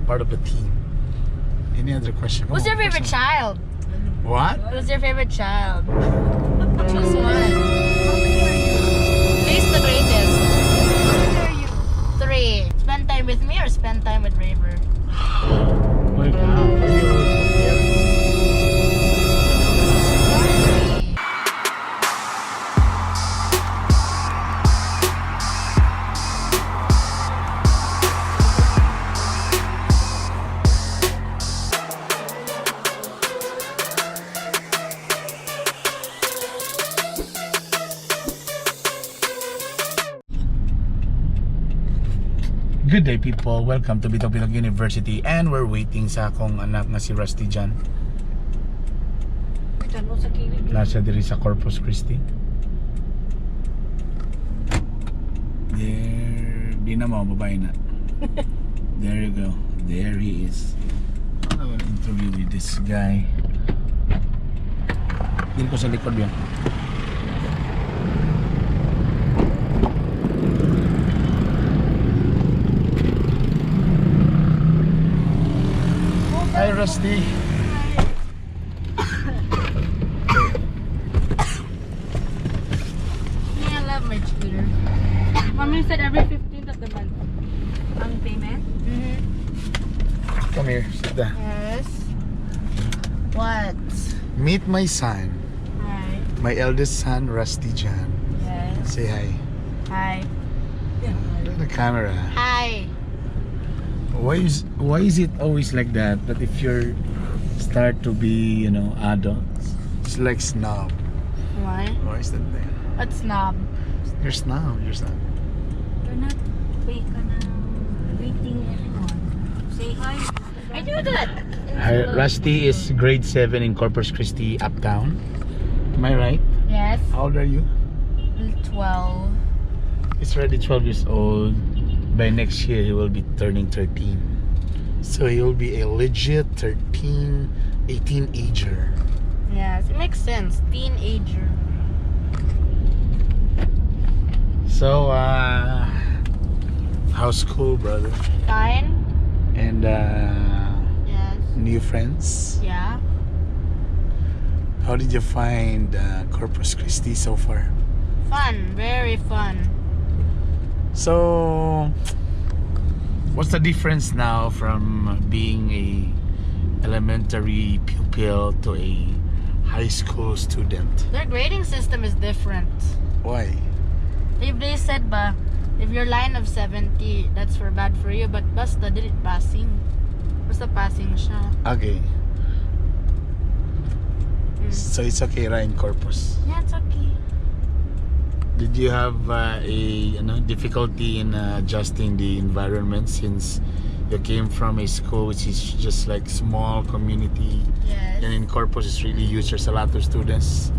part of the team. Any other question? Who's your favorite child? What? Who's your favorite child? Choose one. Who's the greatest? How old are you? 3. Spend time with me or spend time with Raver? My God. Why do you always compare? Good day people, welcome to Bitokbitok University and we're waiting sa akong anak na si Rusty dyan. Nasa diri sa Corpus Christi. There, di na mo, babae na. There you go, there he is. I want to interview with this guy. Dito ko sa likod yun. Hi Rusty. I love my tutor. Mommy said every 15th of the month. Ang payment? Come here, sit down. Yes. What? Meet my son, Hi. my eldest son Rusty Jan. Yes. Say hi. Hi. Look at the camera. Hi. Why is it always like that? That if you're start to be, you know, adults, it's like snob. Why? Why is that there? What snob? You're snob. You're snob. You're not greeting everyone. Say hi. I do that. Rusty is grade 7 in Corpus Christi, uptown. Am I right? Yes. How old are you? 12. He's already 12 years old. By next year, he will be turning 13. So he will be a legit 13, 18-ager. Yes, it makes sense. Teenager. So, how's school, brother? Fine. And Yes. new friends? Yeah. How did you find Corpus Christi so far? Fun. Very fun. So, what's the difference now from being a elementary pupil to a high school student? Their grading system is different. Why? If they said ba, if your line of 70, that's for bad for you. But basta dili passing. Basta passing siya. Okay. So it's okay, right, in Corpus? Yeah, it's okay. Did you have difficulty in adjusting the environment since you came from a school which is just like small community, Yes. and in Corpus it's really huge, there's a lot of students?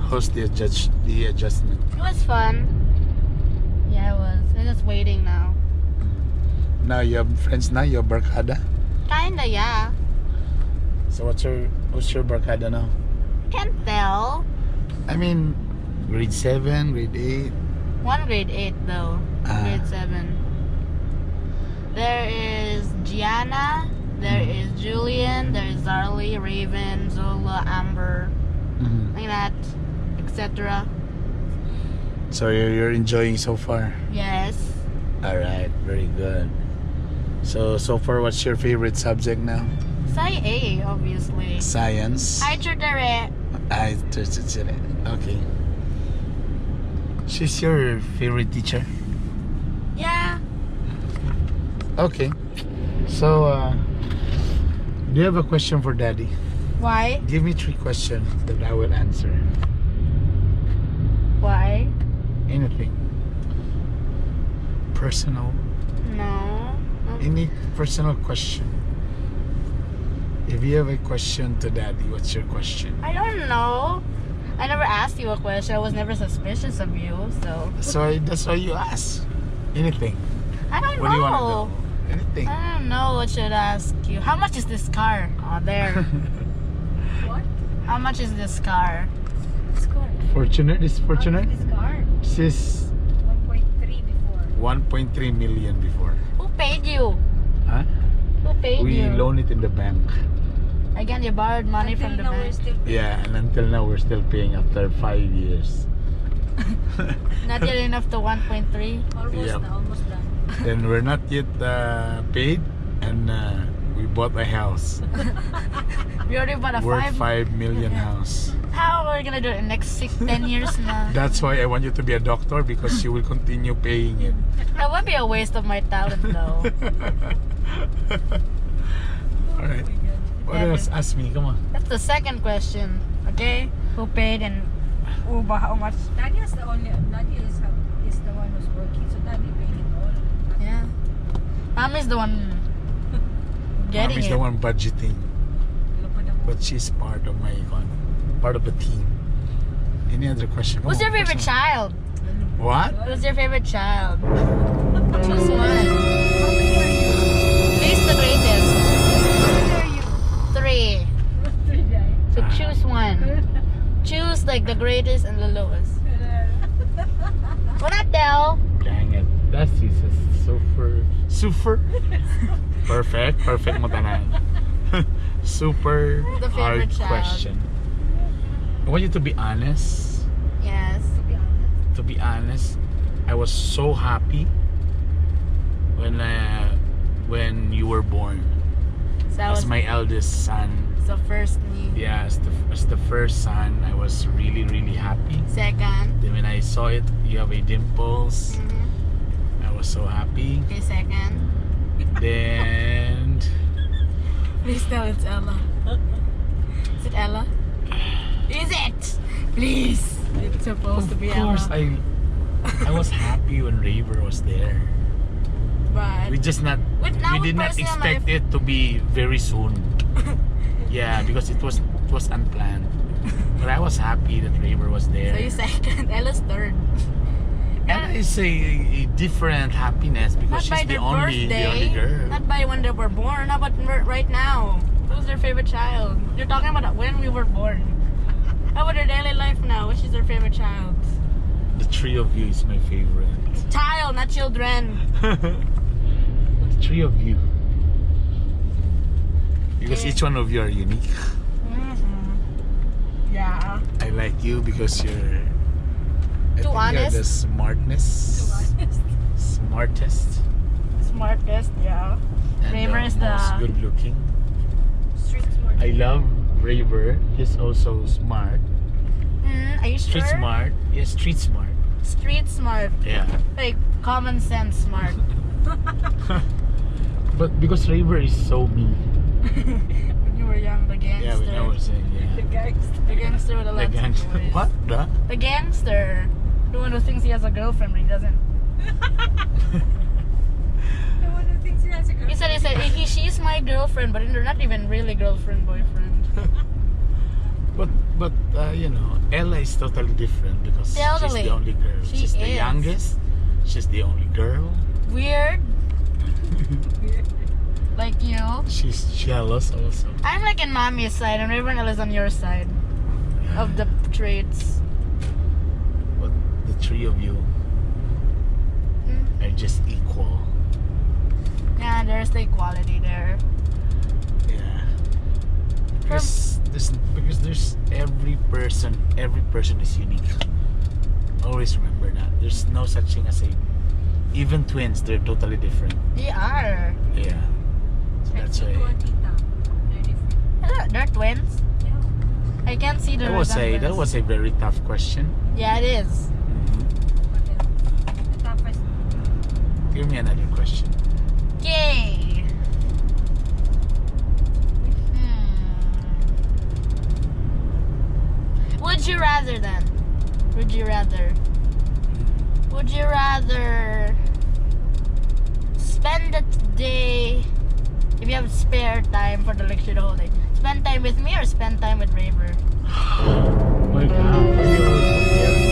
How's the adjustment? It was fun. Yeah, it was. I'm just waiting now. Now you have friends now, you have barkada? Kinda, yeah. So what's your barkada now? Can't tell. I mean, grade 7, grade 8. One grade 8 though. Grade 7. There is Gianna. There is Julian. There is Zarly, Raven, Zola, Amber, like that, etc. So you're enjoying so far? Yes. Alright, very good. So far, what's your favorite subject now? Sci A, obviously. Science. Hi, Chudare. Okay. She's your favorite teacher? Yeah. Okay. So, do you have a question for Daddy? Why? Give me 3 questions that I will answer. Why? Anything. Personal. No. Any personal question. If you have a question to Daddy, what's your question? I don't know. I never asked you a question. I was never suspicious of you, so. So that's why you ask. Anything. I don't What know. do you want to know? Anything. I don't know what should I ask you. How much is this car? Oh, there. What? How much is this car? This car. Fortunate? This Fortunate? This car. This is 1.3 before. 1.3 million before. Who paid you? Huh? Who paid We you? loan it in the bank. Again, you borrowed money from the Until now, we're bank. still paying. Yeah, and until now we're still paying after 5 years. Not yet enough to 1.3. Almost Yep. na, almost done. Then we're not yet paid, and we bought a house We already bought a worth 5. 5 million house. How are we gonna do it in the next 10 years now? That's why I want you to be a doctor, because you will continue paying it. That would be a waste of my talent though. All right. What Yeah, else? Ask me. Come on. That's the second question. Okay? Who paid and how much? Nadia is the only. Nadia is the one who's working, so Daddy paying it all. Yeah. Mommy's the one getting Mommy's it. the one budgeting, but she's part of part of the team. Any other question? Come Who's on, your favorite question. child? What? Who's your favorite child? Choose one. He's the greatest. Where are you? 3. So Ah. choose one. Choose like the greatest and the lowest. Wanna tell? Dang it. That is a super. Perfect mo tanan. Super The hard favorite child. question. I want you to be honest. Yes. To be honest, I was so happy when you were born So that as was my eldest son. the first me. Yeah, as the first son, I was really happy. Second. Then when I saw it, you have a dimples. Mhm. I was so happy. Okay, second. Then Please tell it's Ella. Is it Ella? Is it? Please. It's supposed to be of course, Ella. I was happy when Raver was there. But We just not With now we did with not personal expect it to be very soon. Yeah, because it was unplanned. But I was happy that Raver was there. so you second. Ella's third. And it's a different happiness because Not by she's the their only birthday. girl. Not by when they were born. How about right now? Who's their favorite child? You're talking about when we were born. How about their daily life now? Which is their favorite child? The three of you is my favorite. Child, not children. The three of you. Because Okay. each one of you are unique. Yeah. I like you because you're I think honest? You're the smartest, Smartest, yeah. and Raver is the- most good looking. Street smart. I love Raver. He's also smart. Are you sure? Street smart. Yes, street smart. Street smart. Yeah. Like common sense smart. But because Raver is so mean. When you were young, the gangster. Yeah, when I was The yeah. gangster. The gangster with a The lot of gangster. boys. What? The? The gangster. The one who thinks he has a girlfriend but he doesn't. The one who thinks he has a girlfriend. He said, she's my girlfriend, but they're not even really girlfriend, boyfriend. But you know, Ella is totally different because she's Totally. the only girl. She She's the is. youngest. She's the only girl. Weird. Like you. She's jealous also. I'm like in mommy's side and everyone else is on your side of the traits. But the three of you are just equal. Yeah, there's the equality there. Yeah. Because there's every person is unique. Always remember that. There's no such thing as even twins, they're totally different. They are. Yeah. So that's why They're different. They're twins. Yeah. I can't see the that was resemblance. a very tough question. Yeah, it is. But the toughest. Give me another question. Yay! Would you rather then? Would you rather? Would you rather spend the day, if you have spare time for the lecture the whole day, spend time with me or spend time with Raver? My God. Are you comparing?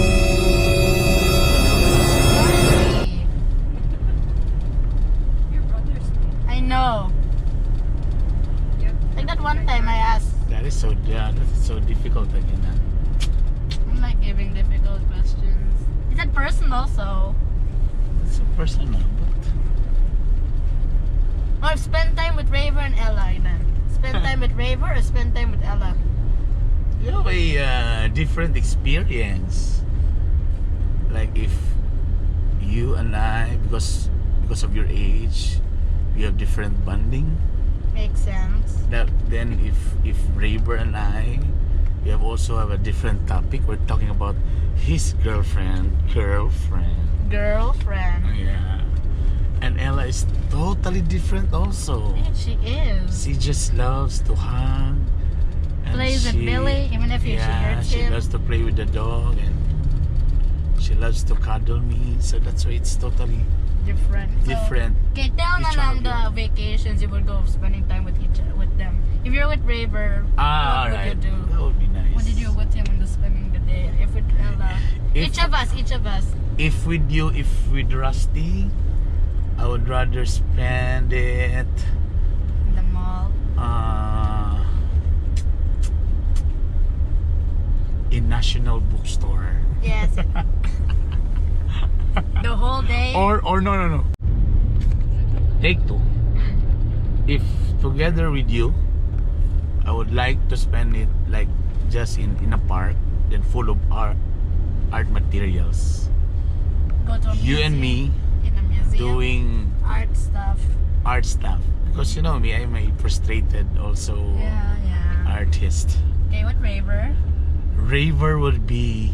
Your brother's name. I know. Yep. Like that one time I asked, That is so difficult again. I'm like giving difficult questions. Is that personal so? It's so personal, but Or spend time with Raver and Ella then. Spend time with Raver or spend time with Ella? You know, a different experience. Like if you and I, because of your age, we have different bonding. Makes sense. Then if Raver and I, we have a different topic. We're talking about his girlfriend. Yeah. And Ella is totally different also. Yeah, she is. She just loves to hug. And Plays with Billy, even if she hurts she him. loves to play with the dog, and she loves to cuddle me. So that's why it's totally Different. different. Okay, tell Each na lang one the of vacations you would go spending time with them. If you're with Raver, what Alright. would you do? That would be nice. What did you with him in the spending the day? If with Ella, If- each of us. If with Rusty, I would rather spend it In the mall. In National Bookstore. Yes. The whole day. Or no. Take two. If together with you, I would like to spend it like just in a park, then full of art materials. Go to a You and museum. me In a museum. doing art stuff. art stuff. Because you know me, I'm a frustrated also Yeah. artist. Okay, what Raver? Raver would be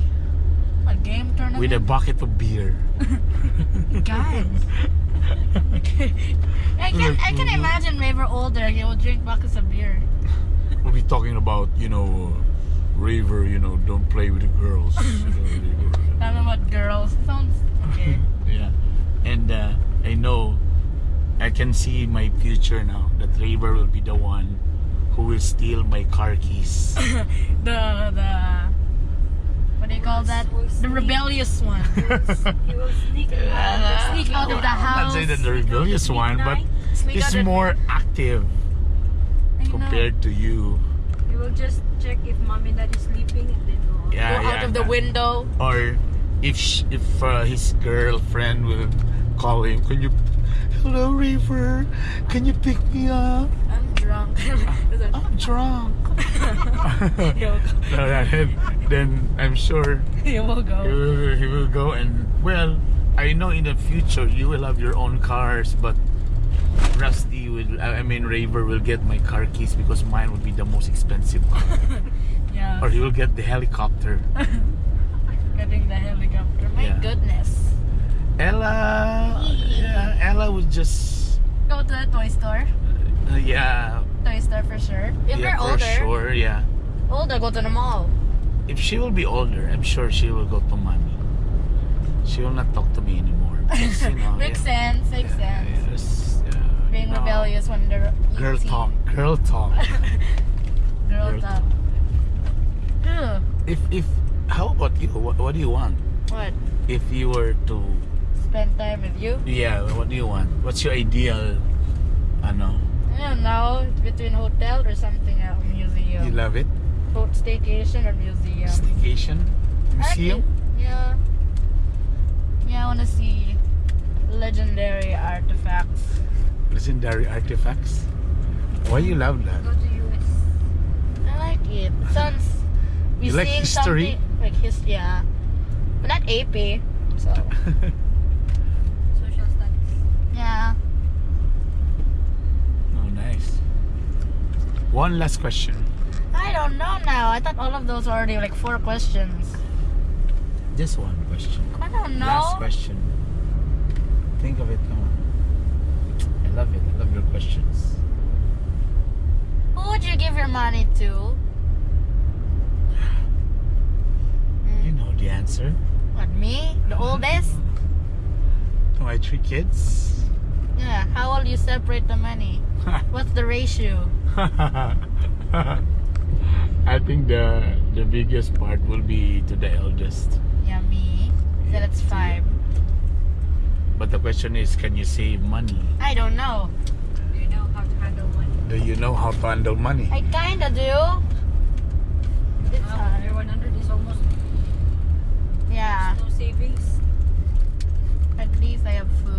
A game tournament. with a bucket of beer. Guys. I can imagine Raver older. He will drink buckets of beer. We'll be talking about, Raver, don't play with the girls. Talking about girls. Sounds okay. Yeah. And I know, I can see my future now. That Raver will be the one who will steal my car keys. the what do you call that? The rebellious one. You will sneak Sneak out of the I'm not house. saying that the rebellious one, but Sneak he's out of more active I know. compared to you. You will just check if mom and dad is sleeping and then go. Yeah, Go out of the window. Or if his girlfriend will call him, hello Raver, can you pick me up? I'm drunk. I'm drunk. He'll then I'm sure he will go. he will go, and well, I know in the future you will have your own cars, but Raver will get my car keys because mine would be the most expensive car. Yeah. Or he will get the helicopter. Getting the helicopter. My Yeah. goodness. Ella would just Go to the toy store. yeah. Toy store for sure. If Yeah, you're for older, sure, yeah. go to the mall. If she will be older, I'm sure she will go to mommy. She will not talk to me anymore. Because, Makes sense. Makes sense. Yes, Being rebellious when they're Girl 18. talk. Girl talk. Girl talk. Ugh. If how about you? What do you want? What? If you were to Spend time with you? what do you want? What's your ideal I don't know. Between hotel or something else. Museum. you love it? Staycation or museum? Staycation? Museum? Yeah. Yeah, I want to see legendary artifacts. Legendary artifacts? Why you love that? Go to US. I like it. Sounds. You like seeing history? something- Like history, yeah. But not AP. So Social studies. yeah. Oh, nice. One last question. I don't know now. I thought all of those were already like 4 questions. Just one question. I don't know. Last question. Think of it. Come on. I love it. I love your questions. Who would you give your money to? You know the answer. What, me? The oldest? To my 3 kids. Yeah. How will you separate the money? What's the ratio? I think the biggest part will be to the eldest. Yeah, me. So that's 5. But the question is, can you save money? I don't know. Do you know how to handle money? Do you know how to handle money? I kinda do. It's hard. Your 100 is almost Yeah. no savings. At least I have food.